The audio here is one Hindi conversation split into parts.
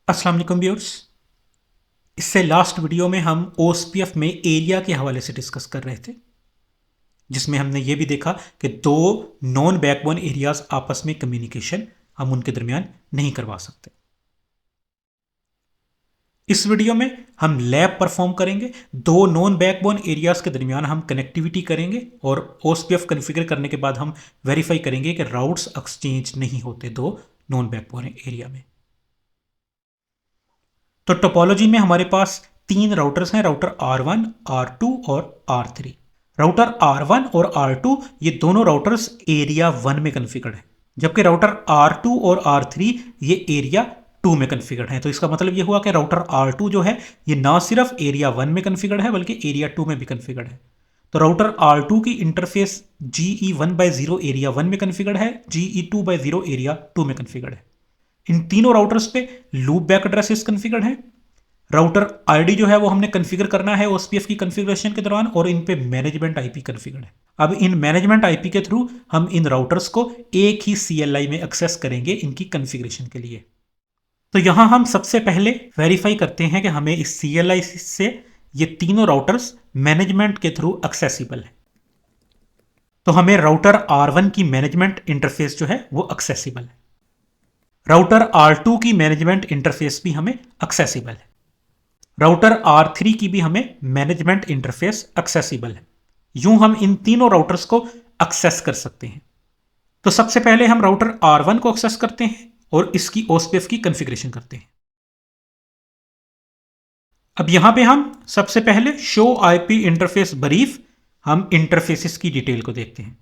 अस्सलाम वालेकुम व्यूअर्स। इससे लास्ट वीडियो में हम ओएसपीएफ में एरिया के हवाले से डिस्कस कर रहे थे, जिसमें हमने ये भी देखा कि दो नॉन बैकबोन एरियाज आपस में कम्युनिकेशन हम उनके दरमियान नहीं करवा सकते। इस वीडियो में हम लैब परफॉर्म करेंगे, दो नॉन बैकबोन एरियाज के दरमियान हम कनेक्टिविटी करेंगे और ओएसपीएफ कॉन्फ़िगर करने के बाद हम वेरीफाई करेंगे कि राउट्स एक्सचेंज नहीं होते दो नॉन बैकबोन एरिया में। तो टोपोलॉजी में हमारे पास तीन राउटर्स हैं, राउटर R1, R2 और R3। राउटर R1 और R2 ये दोनों राउटर्स एरिया 1 में कॉन्फ़िगर्ड हैं, जबकि राउटर R2 और R3 ये एरिया 2 में कॉन्फ़िगर्ड हैं। तो इसका मतलब ये हुआ कि राउटर R2 जो है ये ना सिर्फ एरिया 1 में कॉन्फ़िगर्ड है बल्कि एरिया 2 में भी कॉन्फ़िगर्ड है। तो राउटर R2 की इंटरफेस GE1/0 एरिया 1 में कॉन्फ़िगर्ड है, GE2/0 एरिया 2 में कॉन्फ़िगर्ड है। इन तीनों राउटर्स पे लूप बैक एड्रेसेस कॉन्फ़िगर्ड हैं। राउटर आईडी जो है वो हमने कॉन्फ़िगर करना है ओएसपीएफ की कॉन्फ़िगरेशन के दौरान, और इन पे मैनेजमेंट आईपी कॉन्फ़िगर्ड है। अब इन मैनेजमेंट आईपी के थ्रू हम इन राउटर्स को एक ही सीएलआई में एक्सेस करेंगे इनकी कॉन्फ़िगरेशन के लिए। तो यहां हम सबसे पहले वेरीफाई करते हैं कि हमें इस सीएलआई से ये तीनों राउटर्स मैनेजमेंट के थ्रू एक्सेसिबल है। तो हमें राउटर R1 की मैनेजमेंट इंटरफेस जो है वो एक्सेसिबल है, राउटर R2 की मैनेजमेंट इंटरफेस भी हमें एक्सेसिबल है, राउटर R3 की भी हमें मैनेजमेंट इंटरफेस एक्सेसिबल है। यूं हम इन तीनों राउटर्स को एक्सेस कर सकते हैं। तो सबसे पहले हम राउटर R1 को एक्सेस करते हैं और इसकी ओएसपीएफ की कॉन्फ़िगरेशन करते हैं। अब यहां पे हम सबसे पहले शो आईपी इंटरफेस ब्रीफ, हम इंटरफेसेस की डिटेल को देखते हैं।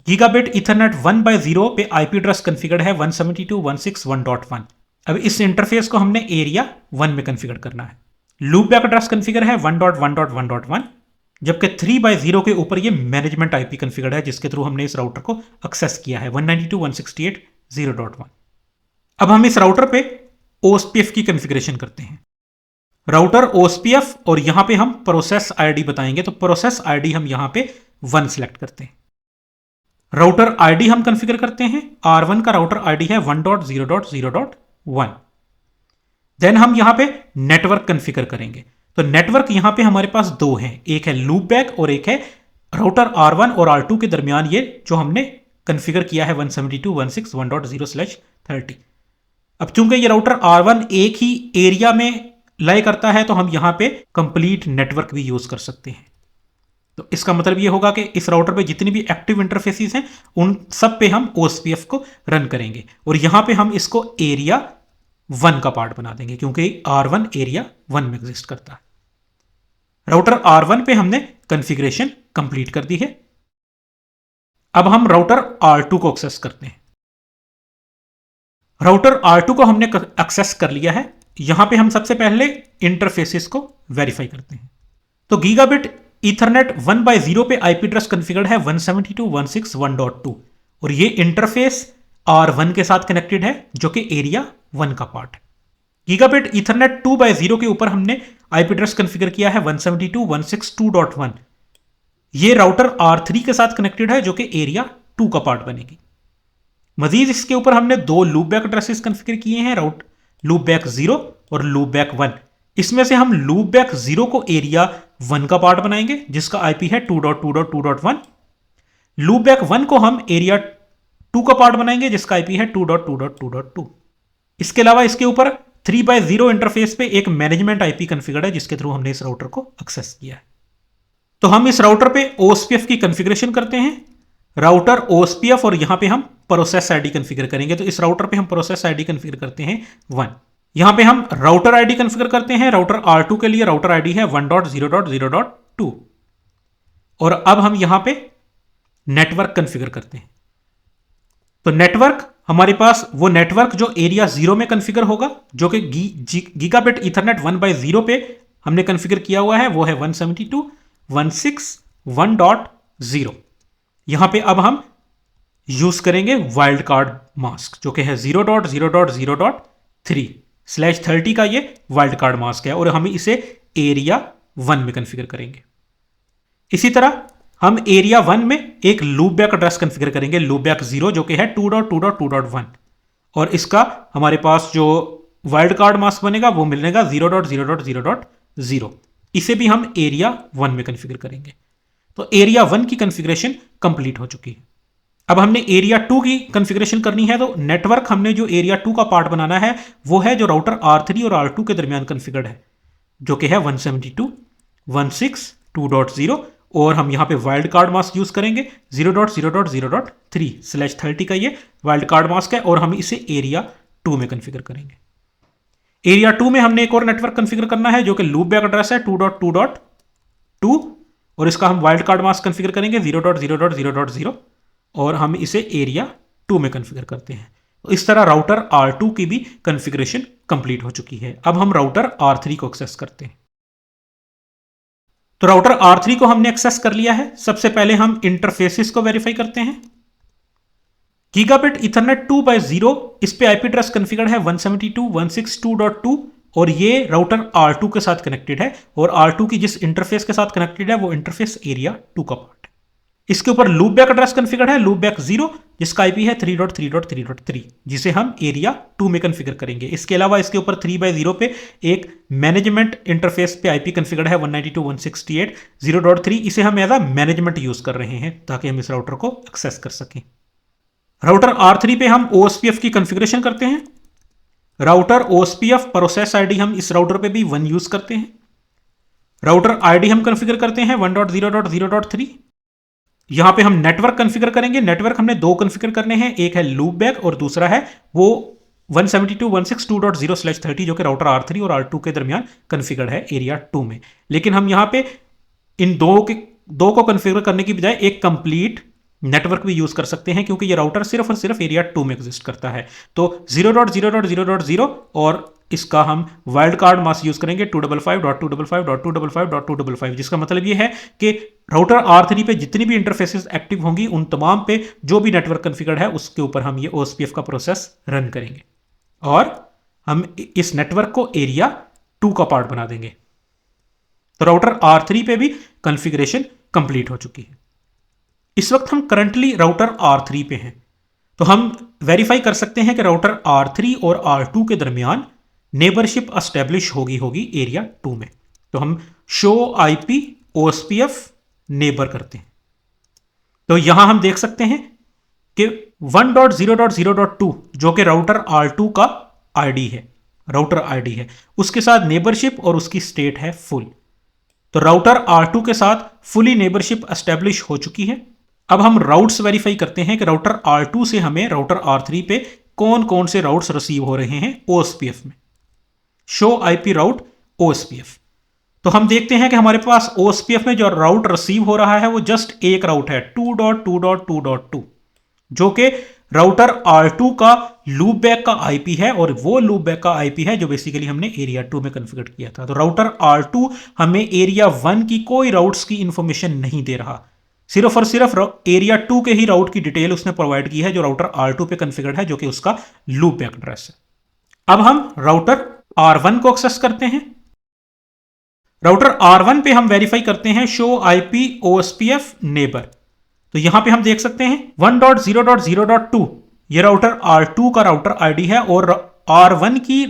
गीगाबिट ईथरनेट 1/0 पे आईपी एड्रेस कॉन्फ़िगर्ड है 172.168.1.1। अब इस इंटरफेस को हमने एरिया 1 में कॉन्फ़िगर करना है। लूप बैक एड्रेस कॉन्फ़िगर है 1.1.1.1, जबकि 3/0 के ऊपर ये मैनेजमेंट आईपी कॉन्फ़िगर्ड है जिसके थ्रू हमने इस राउटर को एक्सेस किया है 192.168.0.1। अब हम इस राउटर पे ओएसपीएफ की कॉन्फ़िगरेशन करते हैं। राउटर ओएसपीएफ और यहां पे हम प्रोसेस आईडी बताएंगे, तो प्रोसेस आईडी हम यहां पे 1 सिलेक्ट करते हैं। राउटर आईडी हम कॉन्फ़िगर करते हैं, R1 का राउटर आईडी है 1.0.0.1। देन हम यहां पे नेटवर्क कॉन्फ़िगर करेंगे। तो नेटवर्क यहां पे हमारे पास दो हैं, एक है लूप बैक और एक है राउटर R1 और R2 के दरमियान ये जो हमने कॉन्फ़िगर किया है 172.168.1.0/30। अब चूंकि ये राउटर R1 एक ही एरिया में लाई करता है तो हम यहां पे कंप्लीट नेटवर्क भी यूज कर सकते हैं। तो इसका मतलब ये होगा कि इस राउटर पे जितनी भी एक्टिव इंटरफेसेस हैं उन सब पे हम ओएसपीएफ को रन करेंगे और यहां पे हम इसको एरिया 1 का पार्ट बना देंगे क्योंकि R1 एरिया 1 में एग्जिस्ट करता है। राउटर R1 पे हमने कॉन्फ़िगरेशन कंप्लीट कर दी है। अब हम राउटर R2 को एक्सेस करते हैं। राउटर R2 को हमने एक्सेस कर लिया है। यहां पे हम सबसे पहले इंटरफेसेस को वेरीफाई करते हैं। तो गीगाबिट ईथरनेट 1/0 पे आईपी एड्रेस कॉन्फ़िगर्ड है 172.168.1.2 और ये इंटरफेस R1 के साथ कनेक्टेड है जो कि एरिया 1 का पार्ट है। गीगाबिट ईथरनेट 2/0 के ऊपर हमने आईपी एड्रेस कॉन्फ़िगर किया है 172.162.1। ये राउटर R3 के साथ कनेक्टेड है जो कि एरिया 2 का पार्ट बनेगी। मजीद इसके ऊपर हमने दो लूप बैक एड्रेसेस कॉन्फ़िगर किए हैं, लूप बैक 0 और लूप बैक 1। इसमें से हम लूप बैक 0 को एरिया 1 का पार्ट बनाएंगे जिसका आईपी है 2.2.2.1। लूप बैक 1 को हम एरिया 2 का पार्ट बनाएंगे जिसका आईपी है 2.2.2.2। इसके अलावा इसके ऊपर 3/0 इंटरफेस पे एक मैनेजमेंट आईपी कॉन्फ़िगर्ड है जिसके थ्रू हमने इस राउटर को एक्सेस किया है। तो हम इस राउटर पे ओएसपीएफ की कॉन्फ़िगरेशन करते हैं, राउटर ओएसपीएफ, और यहां पे हम प्रोसेस आईडी कॉन्फ़िगर करेंगे। तो इस राउटर पे हम प्रोसेस आईडी कॉन्फ़िगर करते हैं 1। यहां पे हम राउटर आईडी कॉन्फ़िगर करते हैं। राउटर R2 के लिए राउटर आईडी है 1.0.0.2 और अब हम यहां पे नेटवर्क कॉन्फ़िगर करते हैं। तो नेटवर्क हमारे पास वो नेटवर्क जो एरिया 0 में कॉन्फ़िगर होगा जो कि गीगाबिट ईथरनेट 1/0 पे हमने कॉन्फ़िगर किया हुआ है, वो है 172.168.1.0। यहां पे अब हम यूज करेंगे वाइल्ड कार्ड मास्क जो कि है 0.0.0.3/30 का ये वाइल्ड कार्ड मास्क है और हम इसे एरिया 1 में कॉन्फ़िगर करेंगे। इसी तरह हम एरिया 1 में एक लूप बैक एड्रेस कॉन्फ़िगर करेंगे, लूप बैक 0 जो कि है 2.2.2.1 और इसका हमारे पास जो वाइल्ड कार्ड मास्क बनेगा वो मिलेगा 0.0.0.0। इसे भी हम एरिया 1 में कॉन्फ़िगर करेंगे। तो एरिया 1 की कॉन्फ़िगरेशन कंप्लीट हो चुकी है। अब हमने एरिया 2 की कॉन्फ़िगरेशन करनी है। तो नेटवर्क हमने जो एरिया 2 का पार्ट बनाना है वो है जो राउटर R3 और R2 के दरमियान कॉन्फ़िगर्ड है, जो कि है 172.162.0। और हम यहां पे वाइल्ड कार्ड मास्क यूज करेंगे 0.0.0.3/30 का ये वाइल्ड कार्ड मास्क है, और हम इसे एरिया 2 में कॉन्फ़िगर करेंगे। एरिया 2 में हमने एक और नेटवर्क कॉन्फ़िगर करना है जो कि लूप बैक एड्रेस है 2.2.2, और इसका हम वाइल्ड कार्ड मास्क कॉन्फ़िगर करेंगे 0.0.0.0, और हम इसे एरिया 2 में कॉन्फ़िगर करते हैं। तो इस तरह राउटर R2 की भी कॉन्फ़िगरेशन कंप्लीट हो चुकी है। अब हम राउटर R3 को एक्सेस करते हैं। तो राउटर R3 को हमने एक्सेस कर लिया है। सबसे पहले हम इंटरफेसेस को वेरीफाई करते हैं। गीगाबिट ईथरनेट 2/0 इस पे आईपी एड्रेस कॉन्फ़िगर्ड है 172.162.2, और ये राउटर R2 के साथ कनेक्टेड है, और R2 की जिस इंटरफेस के साथ कनेक्टेड है वो इंटरफेस एरिया 2 का पार्ट है। इसके ऊपर लूप बैक एड्रेस कॉन्फ़िगर्ड है लूप बैक 0, जिसका आईपी है 3.3.3.3, जिसे हम एरिया 2 में कॉन्फ़िगर करेंगे। इसके अलावा इसके ऊपर 3/0 पे एक मैनेजमेंट इंटरफेस पे आईपी कॉन्फ़िगर्ड है 192.168.0.3। इसे हम एज अ मैनेजमेंट यूज कर रहे हैं ताकि हम इस राउटर को एक्सेस कर सकें। राउटर R3 पे हम OSPF की कॉन्फ़िगरेशन करते हैं। राउटर OSPF प्रोसेस आईडी हम इस राउटर पे भी 1 यूज करते हैं। राउटर आईडी हम कॉन्फ़िगर करते हैं 1.0.0.3। यहां पे हम नेटवर्क कॉन्फ़िगर करेंगे। नेटवर्क हमने 2 कॉन्फ़िगर करने हैं, एक है लूप बैक और दूसरा है वो 172.162.0/30, जो कि राउटर R3 और R2 के दरमियान कॉन्फ़िगर्ड है एरिया 2 में। लेकिन हम यहां पे इन दो को कॉन्फ़िगर करने की बजाय एक कंप्लीट नेटवर्क भी यूज कर सकते हैं, क्योंकि ये राउटर सिर्फ और सिर्फ एरिया 2 में एग्जिस्ट करता है। तो 0.0.0.0 और इसका हम वाइल्ड कार्ड मास्क यूज करेंगे 255.255.255.255, जिसका मतलब ये है कि राउटर R3 पे जितनी भी इंटरफेसेस एक्टिव होंगी उन तमाम पे जो भी नेटवर्क कॉन्फ़िगर्ड है उसके ऊपर हम ये OSPF का प्रोसेस रन करेंगे, और हम इस नेटवर्क को एरिया 2 का पार्ट बना देंगे। तो राउटर R3 पे भी कॉन्फ़िगरेशन कंप्लीट हो चुकी है। इस वक्त हम करंटली राउटर R3 पे हैं, तो हम वेरीफाई कर सकते हैं कि राउटर R3 और R2 के दरमियान नेबरशिप एस्टेब्लिश होगी एरिया 2 में। तो हम शो आईपी OSPF नेबर करते हैं। तो यहां हम देख सकते हैं कि 1.0.0.2 जो कि राउटर R2 का आईडी है, राउटर आईडी है, उसके साथ नेबरशिप और उसकी स्टेट है फुल। तो राउटर R2 के साथ फुली नेबरशिप एस्टेब्लिश हो चुकी है। अब हम राउट्स वेरीफाई करते हैं कि राउटर R2 से हमें राउटर R3 पे कौन कौन से राउट्स रिसीव हो रहे हैं OSPF में। Show IP route OSPF। तो हम देखते हैं कि हमारे पास OSPF में जो राउट रिसीव हो रहा है वो जस्ट एक राउट है 2.2.2.2, जो कि राउटर R2 का लूप बैक का आईपी है, और वो लूप बैक का आईपी है जो बेसिकली हमने एरिया 2 में कॉन्फ़िगर किया था। तो राउटर R2 हमें एरिया 1 की कोई राउट्स की इंफॉर्मेशन नहीं दे रहा, सिर्फ और सिर्फ एरिया 2 के ही राउट की डिटेल उसने प्रोवाइड की है जो राउटर R2 पे कॉन्फ़िगर्ड है, जो कि उसका लूप बैक एड्रेस है। अब हम राउटर R1 को एक्सेस करते हैं। राउटर R1 पे हम वेरीफाई करते हैं शो आईपी OSPF नेबर। तो यहां पे हम देख सकते हैं 1.0.0.2 ये राउटर R2 का राउटर आईडी है, और R1 की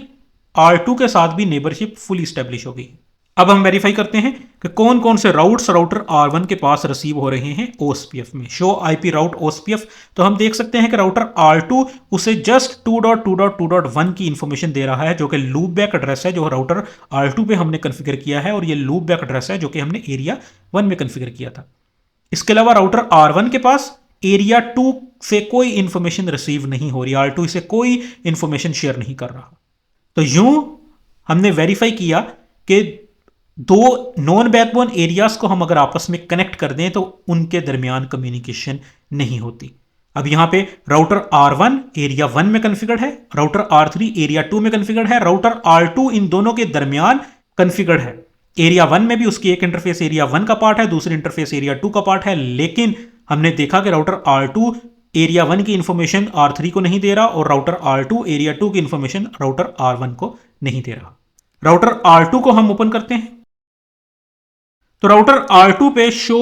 R2 के साथ भी नेबरशिप फुल स्टैब्लिश हो गई। अब हम वेरीफाई करते हैं कि कौन कौन से राउट्स राउटर R1 के पास रिसीव हो रहे हैं OSPF में। Show IP route OSPF। तो हम देख सकते हैं कि राउटर R2 उसे जस्ट 2.2.2.1 की इंफॉर्मेशन दे रहा है, जो कि लूप बैक एड्रेस है जो राउटर R2 पे हमने कॉन्फ़िगर किया है, और ये लूप बैक एड्रेस है जो कि हमने एरिया 1 में कॉन्फ़िगर किया था। इसके अलावा राउटर R1 के पास एरिया 2 से कोई इंफॉर्मेशन रिसीव नहीं हो रही, R2 इसे कोई इंफॉर्मेशन शेयर नहीं कर रहा। तो यूं हमने वेरीफाई किया कि दो नॉन बैकबोन एरियाज को हम अगर आपस में कनेक्ट कर दें तो उनके दरमियान कम्युनिकेशन नहीं होती। अब यहां पे राउटर R1 एरिया 1 में कॉन्फ़िगर्ड है, राउटर R3 एरिया 2 में कॉन्फ़िगर्ड है, राउटर R2 इन दोनों के दरमियान कॉन्फ़िगर्ड है। एरिया 1 में भी उसकी एक इंटरफेस एरिया 1 का पार्ट है, दूसरी इंटरफेस एरिया 2 का पार्ट है, लेकिन हमने देखा कि राउटर R2 एरिया 1 की इंफॉर्मेशन R3 को नहीं दे रहा, और राउटर R2 एरिया 2 की इंफॉर्मेशन राउटर R1 को नहीं दे रहा। राउटर R2 को हम ओपन करते हैं। तो राउटर R2 पे शो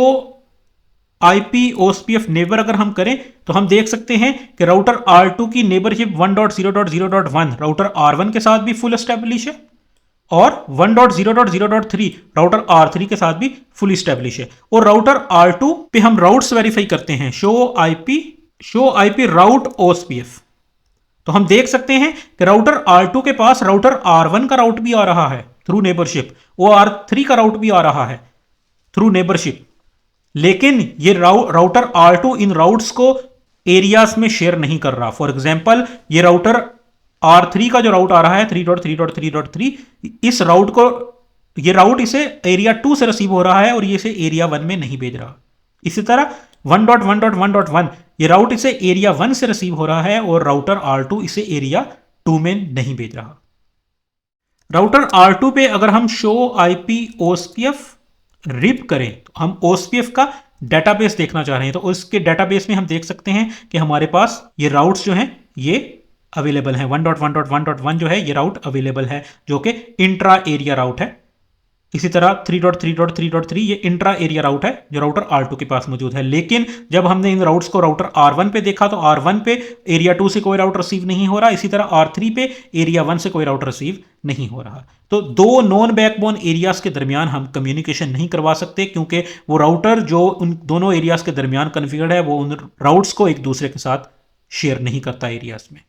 IP OSPF नेबर अगर हम करें तो हम देख सकते हैं कि राउटर R2 की नेबरशिप 1.0.0.1 राउटर R1 के साथ भी फुल एस्टेब्लिश है और 1.0.0.3 राउटर R3 के साथ भी फुल एस्टेब्लिश है। और राउटर R2 पे हम राउट्स वेरीफाई करते हैं, शो IP राउट OSPF। तो हम देख सकते हैं कि राउटर R2 के पास राउटर R1 का राउट भी आ रहा है थ्रू नेबरशिप, वो R3 का राउट भी आ रहा है थ्रू नेबरशिप, लेकिन ये राउटर R2 इन राउट्स को एरियाज में शेयर नहीं कर रहा। फॉर एग्जांपल ये राउटर R3 का जो राउट आ रहा है 3.3.3.3, इस राउट को, ये राउट इसे एरिया 2 से रिसीव हो रहा है और ये इसे एरिया 1 में नहीं भेज रहा। इसी तरह 1.1.1.1 ये राउट इसे एरिया 1 से रिसीव हो रहा है और राउटर R2 इसे एरिया 2 में नहीं भेज रहा। राउटर R2 पे अगर हम शो IP OSPF रिप करें तो हम OSPF का डेटाबेस देखना चाह रहे हैं, तो उसके डेटाबेस में हम देख सकते हैं कि हमारे पास ये राउट्स जो हैं ये अवेलेबल हैं। 1.1.1.1 जो है ये राउट अवेलेबल है जो कि इंट्रा एरिया राउट है। इसी तरह 3.3.3.3 ये इंट्रा एरिया राउट है जो राउटर R2 के पास मौजूद है। लेकिन जब हमने इन राउट्स को राउटर R1 पे देखा तो R1 पे एरिया 2 से कोई राउट रिसीव नहीं हो रहा, इसी तरह R3 पे एरिया 1 से कोई राउट रिसीव नहीं हो रहा। तो दो नॉन बैकबोन एरियाज के दरमियान हम कम्युनिकेशन नहीं करवा सकते क्योंकि वो राउटर जो उन दोनों एरियाज के दरमियान कॉन्फ़िगर्ड है वो उन राउट्स को एक दूसरे के साथ शेयर नहीं करता एरियाज में।